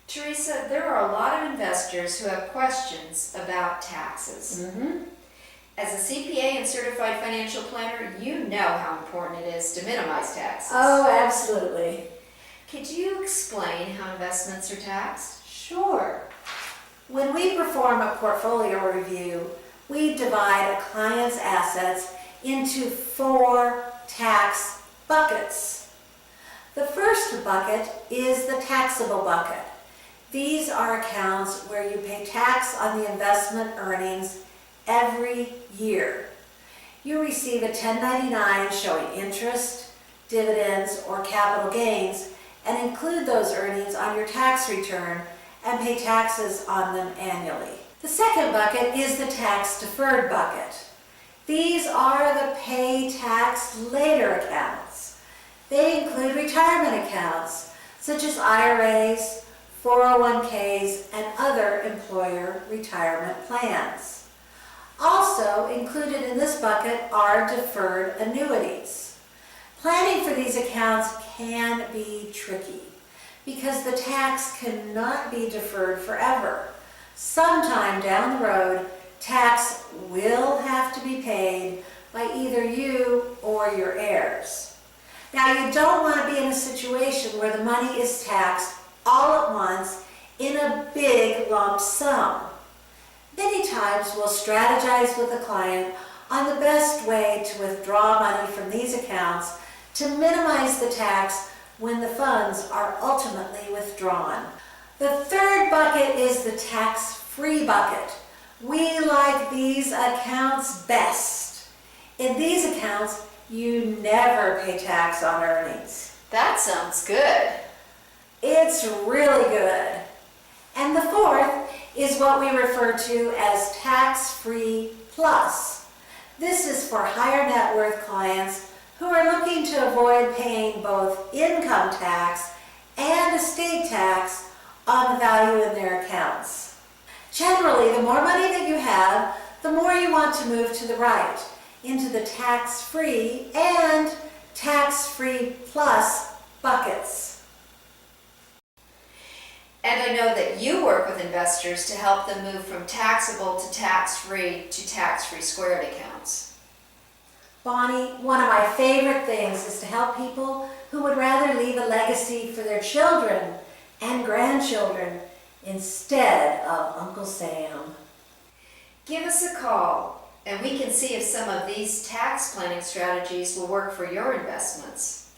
Teresa, there are a lot of investors who have questions about taxes. As a CPA and certified financial planner, you know how important it is to minimize taxes. Oh, absolutely. Could you explain how investments are taxed? Sure. When we perform a portfolio review, we divide a client's assets into 4 tax buckets. The first bucket is the taxable bucket. These are accounts where you pay tax on the investment earnings every year. You receive a 1099 showing interest, dividends, or capital gains and include those earnings on your tax return and pay taxes on them annually. The second bucket is the tax deferred bucket. These are the pay tax later accounts. They include retirement accounts such as IRAs, 401ks, and other employer retirement plans. Also included in this bucket are deferred annuities. Planning for these accounts can be tricky because the tax cannot be deferred forever. Sometime down the road, tax will have to be paid by either you or your heirs. Now, you don't want to be in a situation where the money is taxed all at once in a big lump sum. Many times we'll strategize with the client on the best way to withdraw money from these accounts to minimize the tax when the funds are ultimately withdrawn. The third bucket is the tax-free bucket. We like these accounts best. In these accounts, you never pay tax on earnings. That sounds good. It's really good. And the fourth is what we refer to as tax-free plus. This is for higher net worth clients who are looking to avoid paying both income tax and estate tax on the value in their accounts. Generally, the more money that you have, the more you want to move to the right into the tax-free and tax-free plus buckets. And I know that you work with investors to help them move from taxable to tax-free squared accounts. Bonnie, one of my favorite things is to help people who would rather leave a legacy for their children and grandchildren instead of Uncle Sam. Give us a call and we can see if some of these tax planning strategies will work for your investments.